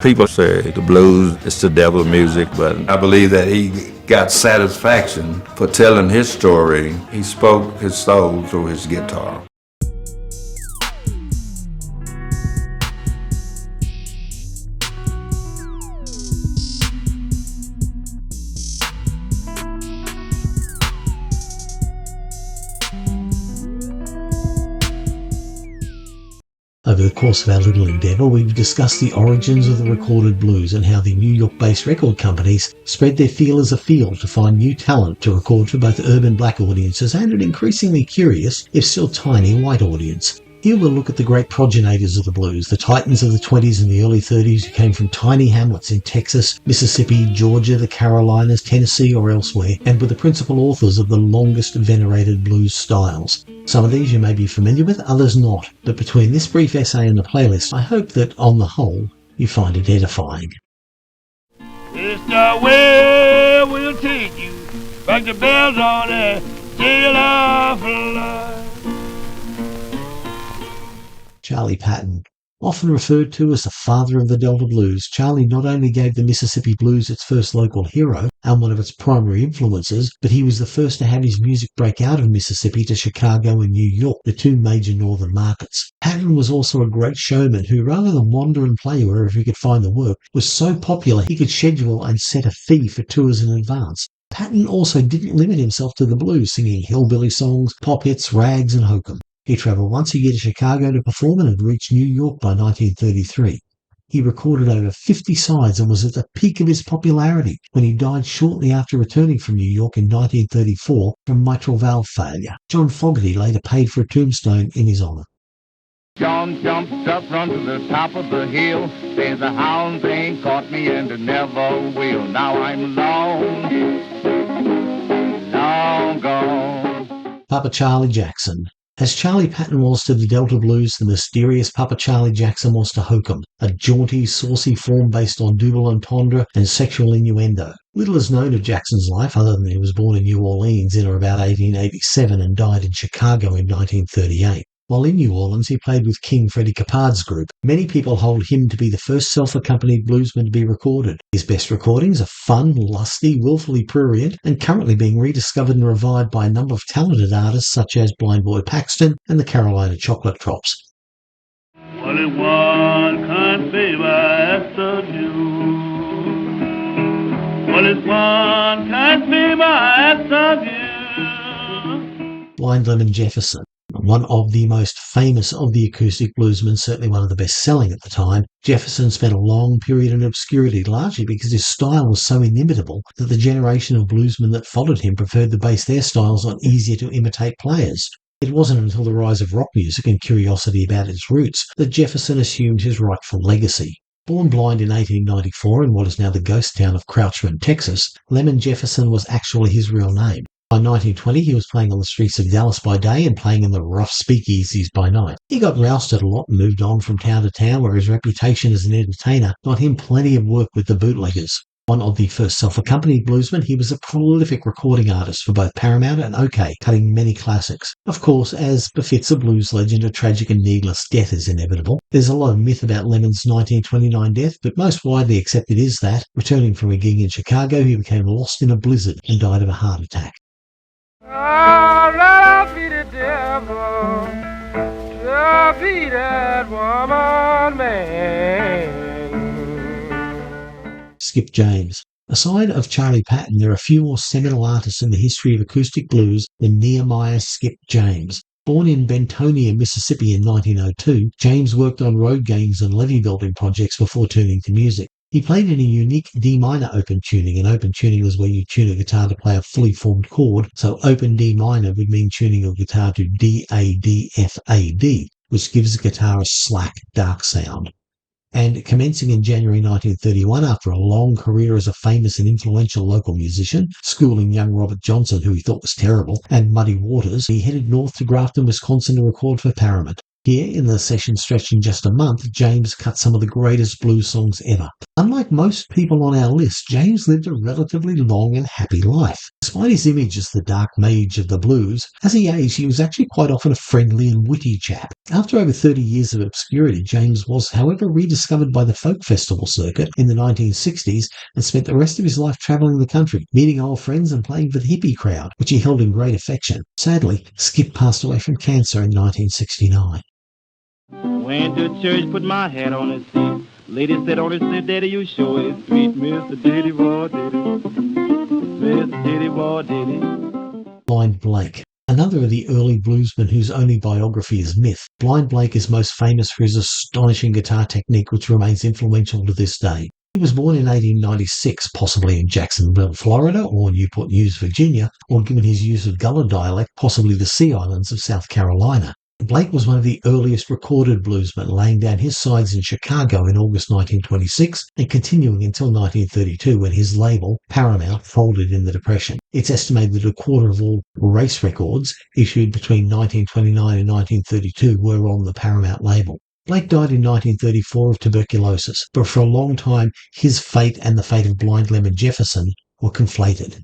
People say the blues is the devil music, but I believe that he got satisfaction for telling his story. He spoke his soul through his guitar. Over the course of our little endeavour, we've discussed the origins of the recorded blues and how the New York-based record companies spread their feelers afield to find new talent to record for both urban black audiences and an increasingly curious, if still tiny, white audience. Here we'll look at the great progenitors of the blues, the titans of the 20s and the early 30s who came from tiny hamlets in Texas, Mississippi, Georgia, the Carolinas, Tennessee or elsewhere, and were the principal authors of the longest venerated blues styles. Some of these you may be familiar with, others not, but between this brief essay and the playlist, I hope that, on the whole, you find it edifying. It's the way we'll take you back to bells on that tail of life. Charlie Patton. Often referred to as the father of the Delta Blues, Charlie not only gave the Mississippi Blues its first local hero and one of its primary influences, but he was the first to have his music break out of Mississippi to Chicago and New York, the two major northern markets. Patton was also a great showman who, rather than wander and play wherever he could find the work, was so popular he could schedule and set a fee for tours in advance. Patton also didn't limit himself to the blues, singing hillbilly songs, pop hits, rags and hokum. He travelled once a year to Chicago to perform and had reached New York by 1933. He recorded over 50 sides and was at the peak of his popularity when he died shortly after returning from New York in 1934 from mitral valve failure. John Fogerty later paid for a tombstone in his honour. John jumped up, run to the top of the hill, says the hounds ain't caught me and never will. Now I'm long gone. Papa Charlie Jackson. As Charlie Patton was to the Delta Blues, the mysterious Papa Charlie Jackson was to hokum, a jaunty, saucy form based on double entendre and sexual innuendo. Little is known of Jackson's life other than he was born in New Orleans in or about 1887 and died in Chicago in 1938. While in New Orleans, he played with King Freddie Capard's group. Many people hold him to be the first self-accompanied bluesman to be recorded. His best recordings are fun, lusty, willfully prurient, and currently being rediscovered and revived by a number of talented artists such as Blind Boy Paxton and the Carolina Chocolate Drops. Well, if one can't favor after you. Well, if one can't favor after you. Blind Lemon Jefferson. One of the most famous of the acoustic bluesmen, certainly one of the best-selling at the time, Jefferson spent a long period in obscurity, largely because his style was so inimitable that the generation of bluesmen that followed him preferred to base their styles on easier-to-imitate players. It wasn't until the rise of rock music and curiosity about its roots that Jefferson assumed his rightful legacy. Born blind in 1894 in what is now the ghost town of Crouchman, Texas, Lemon Jefferson was actually his real name. By 1920, he was playing on the streets of Dallas by day and playing in the rough speakeasies by night. He got rousted a lot and moved on from town to town, where his reputation as an entertainer got him plenty of work with the bootleggers. One of the first self-accompanied bluesmen, he was a prolific recording artist for both Paramount and OK, cutting many classics. Of course, as befits a blues legend, a tragic and needless death is inevitable. There's a lot of myth about Lemon's 1929 death, but most widely accepted is that, returning from a gig in Chicago, he became lost in a blizzard and died of a heart attack. Oh, Lord, be the devil, to be that woman, man. Skip James. Aside of Charlie Patton, there are a few more seminal artists in the history of acoustic blues than Nehemiah Skip James. Born in Bentonia, Mississippi in 1902, James worked on road gangs and levee building projects before turning to music. He played in a unique D minor open tuning, and open tuning was where you tune a guitar to play a fully formed chord, so open D minor would mean tuning your guitar to D-A-D-F-A-D, which gives the guitar a slack, dark sound. And commencing in January 1931, after a long career as a famous and influential local musician, schooling young Robert Johnson, who he thought was terrible, and Muddy Waters, he headed north to Grafton, Wisconsin to record for Paramount. Here, in the session stretching just a month, James cut some of the greatest blues songs ever. Unlike most people on our list, James lived a relatively long and happy life. Despite his image as the dark mage of the blues, as he aged, he was actually quite often a friendly and witty chap. After over 30 years of obscurity, James was, however, rediscovered by the folk festival circuit in the 1960s and spent the rest of his life travelling the country, meeting old friends and playing for the hippie crowd, which he held in great affection. Sadly, Skip passed away from cancer in 1969. Went to church, put my hat on the seat. Lady said on the seat, Daddy, you sure is sweet, Mr. Diddy Boy Diddy. Mr. Diddy Boy Diddy. Blind Blake. Another of the early bluesmen whose only biography is myth, Blind Blake is most famous for his astonishing guitar technique, which remains influential to this day. He was born in 1896, possibly in Jacksonville, Florida, or Newport News, Virginia, or given his use of Gullah dialect, possibly the Sea Islands of South Carolina. Blake was one of the earliest recorded bluesmen, laying down his sides in Chicago in August 1926 and continuing until 1932 when his label, Paramount, folded in the Depression. It's estimated that a quarter of all race records issued between 1929 and 1932 were on the Paramount label. Blake died in 1934 of tuberculosis, but for a long time his fate and the fate of Blind Lemon Jefferson were conflated.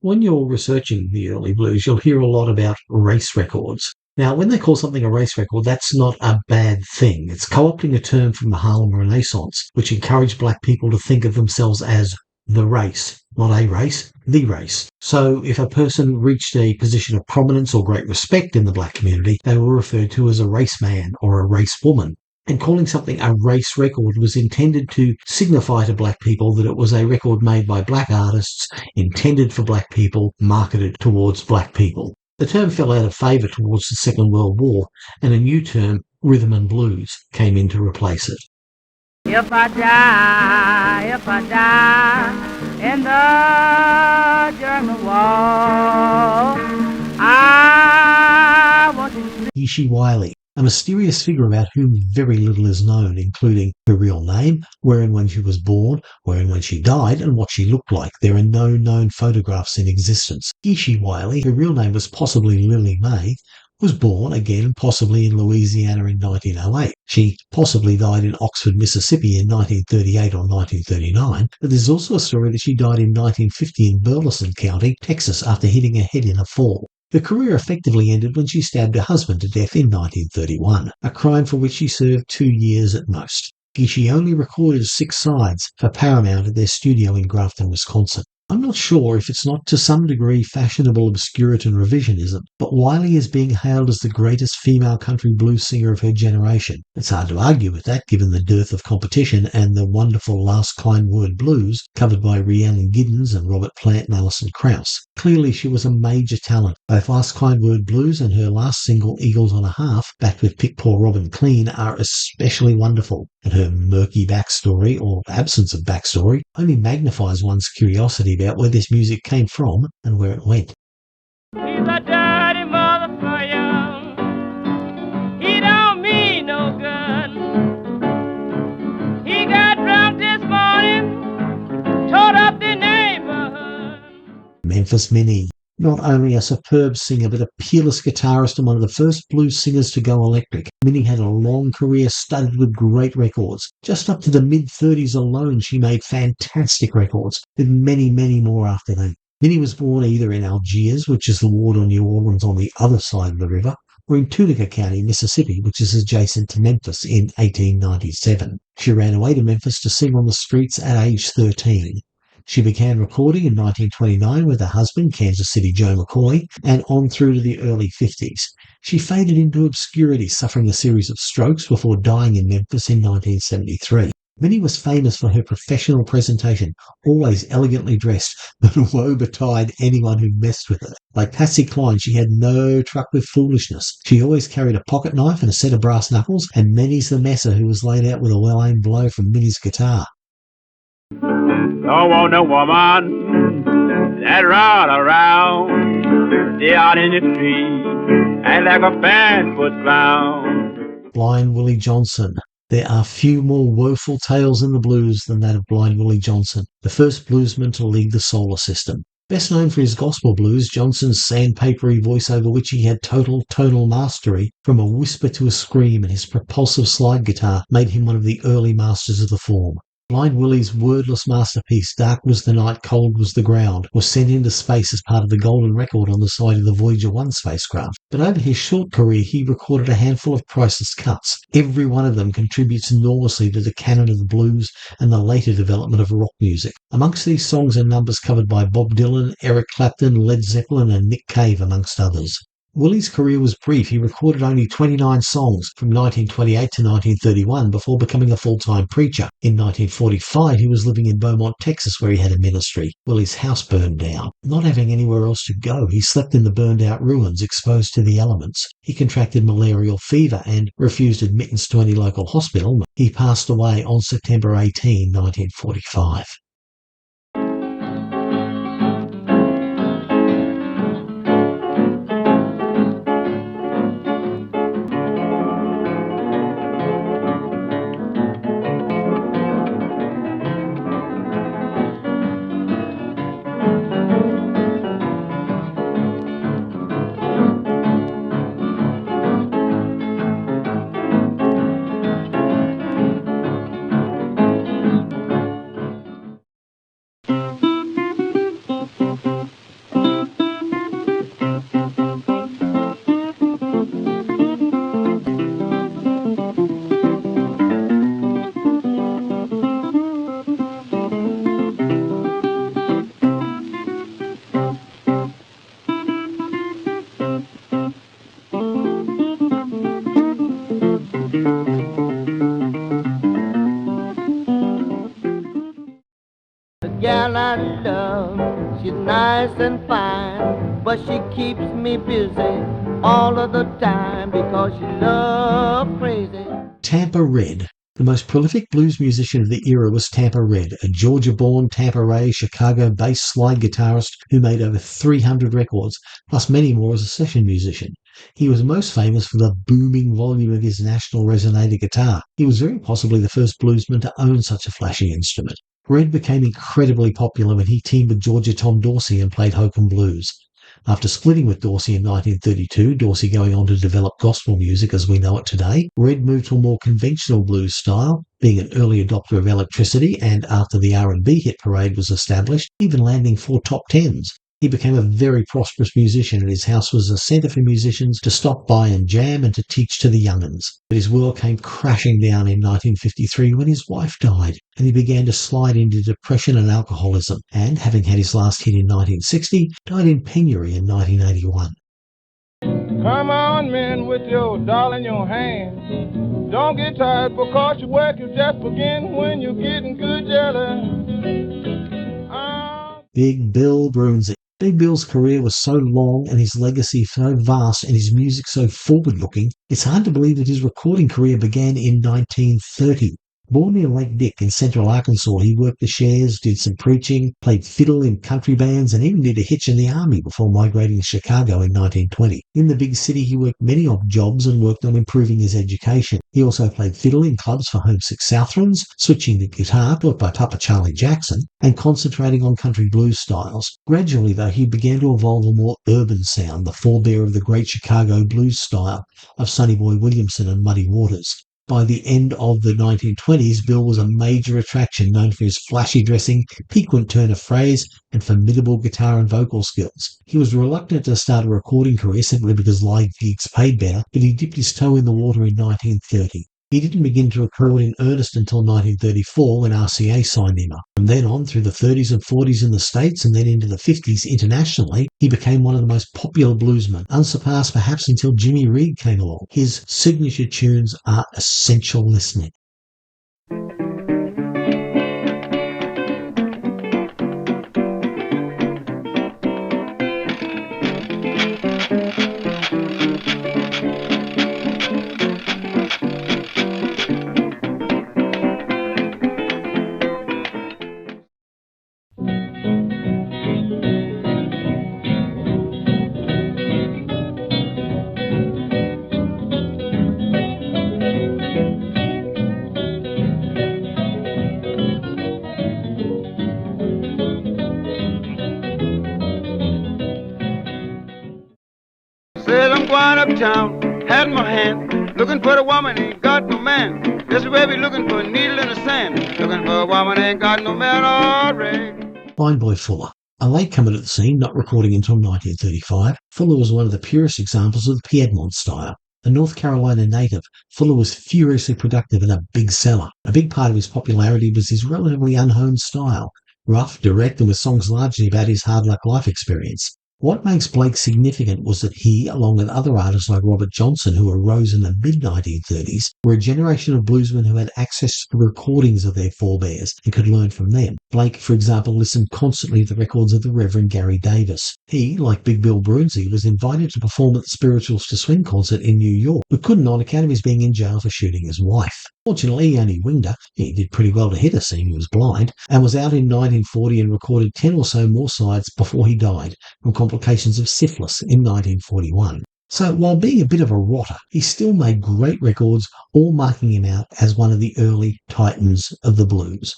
When you're researching the early blues, you'll hear a lot about race records. Now, when they call something a race record, that's not a bad thing. It's co-opting a term from the Harlem Renaissance, which encouraged black people to think of themselves as the race, not a race, the race. So if a person reached a position of prominence or great respect in the black community, they were referred to as a race man or a race woman. And calling something a race record was intended to signify to black people that it was a record made by black artists, intended for black people, marketed towards black people. The term fell out of favour towards the Second World War, and a new term, rhythm and blues, came in to replace it. If I die in the German war, I want to... Ishi Wiley, a mysterious figure about whom very little is known, including her real name, where and when she was born, where and when she died, and what she looked like. There are no known photographs in existence. Ishi Wiley, her real name was possibly Lily May, was born, again, possibly in Louisiana in 1908. She possibly died in Oxford, Mississippi in 1938 or 1939, but there's also a story that she died in 1950 in Burleson County, Texas, after hitting her head in a fall. Her career effectively ended when she stabbed her husband to death in 1931, a crime for which she served 2 years at most. She only recorded 6 sides for Paramount at their studio in Grafton, Wisconsin. I'm not sure if it's not to some degree fashionable obscurity and revisionism, but Wiley is being hailed as the greatest female country blues singer of her generation. It's hard to argue with that given the dearth of competition and the wonderful Last Kind Word blues covered by Rhiannon Giddens and Robert Plant and Alison Krauss. Clearly she was a major talent. Both Last Kind Word blues and her last single Eagles on a Half, backed with Pick Poor Robin Clean, are especially wonderful, and her murky backstory, or absence of backstory, only magnifies one's curiosity about where this music came from and where it went. He's a dirty motherfucker. He don't mean no good. He got drunk this morning, tore up the neighborhood. Memphis Minnie. Not only a superb singer, but a peerless guitarist and one of the first blues singers to go electric. Minnie had a long career studded with great records. Just up to the mid-30s alone, she made fantastic records, with many, many more after that. Minnie was born either in Algiers, which is the ward on New Orleans on the other side of the river, or in Tunica County, Mississippi, which is adjacent to Memphis, in 1897. She ran away to Memphis to sing on the streets at age 13. She began recording in 1929 with her husband, Kansas City Joe McCoy, and on through to the early 50s. She faded into obscurity, suffering a series of strokes before dying in Memphis in 1973. Minnie was famous for her professional presentation, always elegantly dressed, but woe betide anyone who messed with her. Like Patsy Cline, she had no truck with foolishness. She always carried a pocket knife and a set of brass knuckles, and many's the messer who was laid out with a well-aimed blow from Minnie's guitar. Don't want no woman that run around, stay out in the street, act like a fan-foot clown. Blind Willie Johnson. There are few more woeful tales in the blues than that of Blind Willie Johnson, the first bluesman to leave the solar system. Best known for his gospel blues, Johnson's sandpapery voice over which he had total tonal mastery, from a whisper to a scream, and his propulsive slide guitar made him one of the early masters of the form. Blind Willie's wordless masterpiece, Dark Was the Night, Cold Was the Ground, was sent into space as part of the golden record on the side of the Voyager 1 spacecraft. But over his short career, he recorded a handful of priceless cuts. Every one of them contributes enormously to the canon of the blues and the later development of rock music. Amongst these songs are numbers covered by Bob Dylan, Eric Clapton, Led Zeppelin and Nick Cave, amongst others. Willie's career was brief. He recorded only 29 songs from 1928 to 1931 before becoming a full-time preacher. In 1945, he was living in Beaumont, Texas, where he had a ministry. Willie's house burned down. Not having anywhere else to go, he slept in the burned-out ruins, exposed to the elements. He contracted malarial fever and refused admittance to any local hospital. He passed away on September 18, 1945. Gal I love, she's nice and fine, but she keeps me busy all of the time because she love crazy. Tampa Red. The most prolific blues musician of the era was Tampa Red, a Georgia-born Tampa Ray, Chicago-based slide guitarist who made over 300 records, plus many more as a session musician. He was most famous for the booming volume of his National Resonator guitar. He was very possibly the first bluesman to own such a flashy instrument. Red became incredibly popular when he teamed with Georgia Tom Dorsey and played Hokum Blues. After splitting with Dorsey in 1932, Dorsey going on to develop gospel music as we know it today, Red moved to a more conventional blues style, being an early adopter of electricity, and after the R&B hit parade was established, even landing 4 top 10s. He became a very prosperous musician, and his house was a centre for musicians to stop by and jam and to teach to the young'uns. But his world came crashing down in 1953 when his wife died, and he began to slide into depression and alcoholism, and, having had his last hit in 1960, died in penury in 1981. Come on, men, with your doll in your hand. Don't get tired because your work is just beginning when you're getting good jealous. Big Bill Brunswick. Big Bill's career was so long and his legacy so vast and his music so forward-looking, it's hard to believe that his recording career began in 1930. Born near Lake Dick in central Arkansas, he worked the shares, did some preaching, played fiddle in country bands, and even did a hitch in the army before migrating to Chicago in 1920. In the big city, he worked many odd jobs and worked on improving his education. He also played fiddle in clubs for homesick Southrons, switching to guitar taught by Papa Charlie Jackson, and concentrating on country blues styles. Gradually, though, he began to evolve a more urban sound, the forebear of the great Chicago blues style of Sonny Boy Williamson and Muddy Waters. By the end of the 1920s, Bill was a major attraction, known for his flashy dressing, piquant turn of phrase, and formidable guitar and vocal skills. He was reluctant to start a recording career simply because live gigs paid better, but he dipped his toe in the water in 1930. He didn't begin to record in earnest until 1934 when RCA signed him up. From then on, through the 30s and 40s in the States and then into the 50s internationally, he became one of the most popular bluesmen, unsurpassed perhaps until Jimmy Reed came along. His signature tunes are essential listening. uptown, hat in my hand, looking for the woman, ain't got no man. This is where we looking for a needle in the sand, looking for a woman, ain't got no man. All right. Blind Boy Fuller. A latecomer to the scene, not recording until 1935, Fuller was one of the purest examples of the Piedmont style. A North Carolina native, Fuller was furiously productive and a big seller. A big part of his popularity was his relatively unhoned style, rough, direct, and with songs largely about his hard luck life experience. What makes Blake significant was that he, along with other artists like Robert Johnson, who arose in the mid-1930s, were a generation of bluesmen who had access to the recordings of their forebears and could learn from them. Blake, for example, listened constantly to the records of the Reverend Gary Davis. He, like Big Bill Broonzy, was invited to perform at the Spirituals to Swing concert in New York, but couldn't on account of his being in jail for shooting his wife. Fortunately, he only winged her. He did pretty well to hit her, seeing he was blind, and was out in 1940 and recorded 10 or so more sides before he died from complications of syphilis in 1941. So while being a bit of a rotter, he still made great records, all marking him out as one of the early titans of the blues.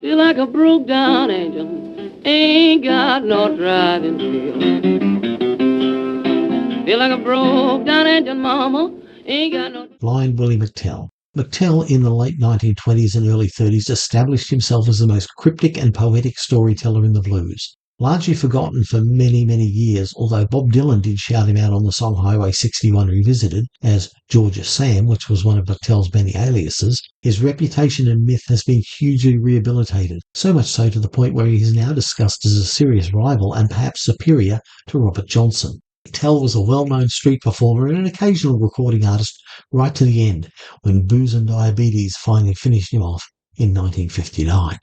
Feel like a broke down angel, ain't got no driving feel. Feel like a broke down angel, mama, ain't got no... Blind Willie McTell. McTell, in the late 1920s and early 30s, established himself as the most cryptic and poetic storyteller in the blues. Largely forgotten for many, many years, although Bob Dylan did shout him out on the song Highway 61 Revisited as Georgia Sam, which was one of McTell's many aliases, his reputation and myth has been hugely rehabilitated, so much so to the point where he is now discussed as a serious rival and perhaps superior to Robert Johnson. McTell was a well-known street performer and an occasional recording artist right to the end, when booze and diabetes finally finished him off in 1959.